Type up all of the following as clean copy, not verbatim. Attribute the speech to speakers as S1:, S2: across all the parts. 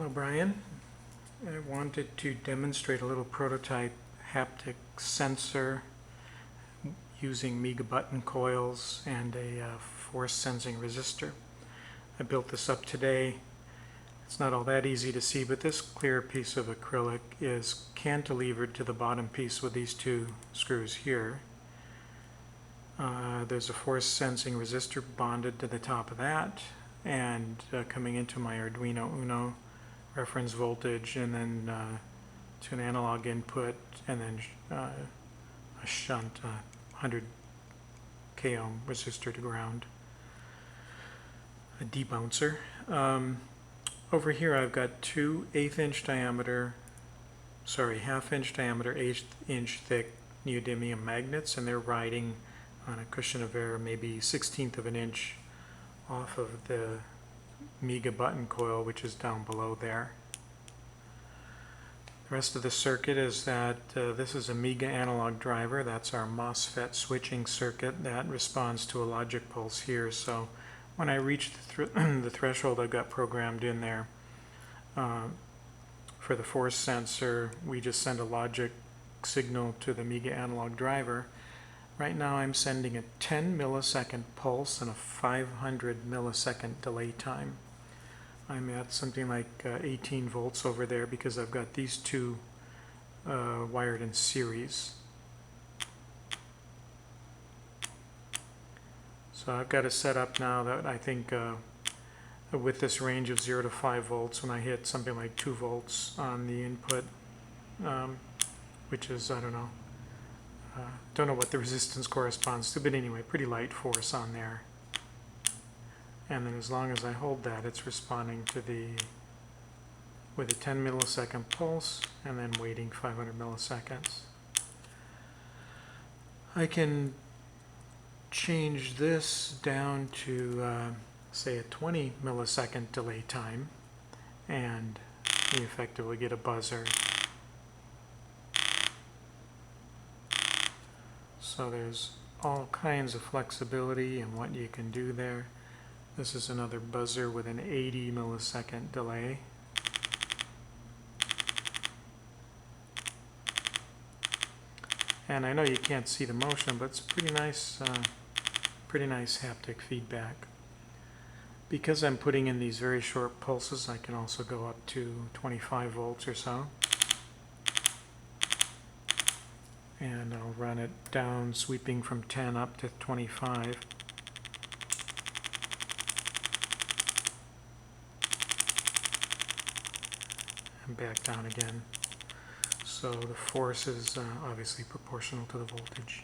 S1: Hello, Brian. I wanted to demonstrate a little prototype haptic sensor using Miga button coils and a force sensing resistor. I built this up today. It's not all that easy to see, but this clear piece of acrylic is cantilevered to the bottom piece with these two screws here. There's a force sensing resistor bonded to the top of that, and coming into my Arduino Uno reference voltage, and then to an analog input, and then a shunt 100 k ohm resistor to ground, a debouncer. Over here I've got two half-inch diameter, 1/8-inch thick neodymium magnets, and they're riding on a cushion of air maybe 1/16 of an inch off of the Miga button coil, which is down below there. The rest of the circuit is that this is a Miga analog driver. That's our MOSFET switching circuit that responds to a logic pulse here. So when I reach the threshold I've got programmed in there for the force sensor, we just send a logic signal to the Miga analog driver. Right now I'm sending a 10 millisecond pulse and a 500 millisecond delay time. I'm at something like 18 volts over there because I've got these two wired in series. So I've got it set up now that I think with this range of 0 to 5 volts, when I hit something like 2 volts on the input, which is, I don't know what the resistance corresponds to, but anyway, pretty light force on there. And then as long as I hold that, it's responding to with a 10 millisecond pulse and then waiting 500 milliseconds. I can change this down to say a 20 millisecond delay time, and we effectively get a buzzer. So there's all kinds of flexibility in what you can do there. This is another buzzer with an 80 millisecond delay. And I know you can't see the motion, but it's pretty nice haptic feedback. Because I'm putting in these very short pulses, I can also go up to 25 volts or so. And I'll run it down, sweeping from 10 up to 25. And back down again. So the force is obviously proportional to the voltage.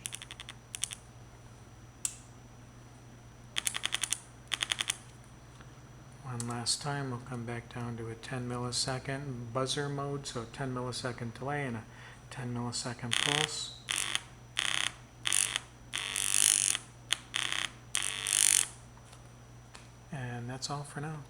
S1: One last time, we'll come back down to a 10 millisecond buzzer mode, so 10 millisecond delay and a 10 millisecond pulse. And that's all for now.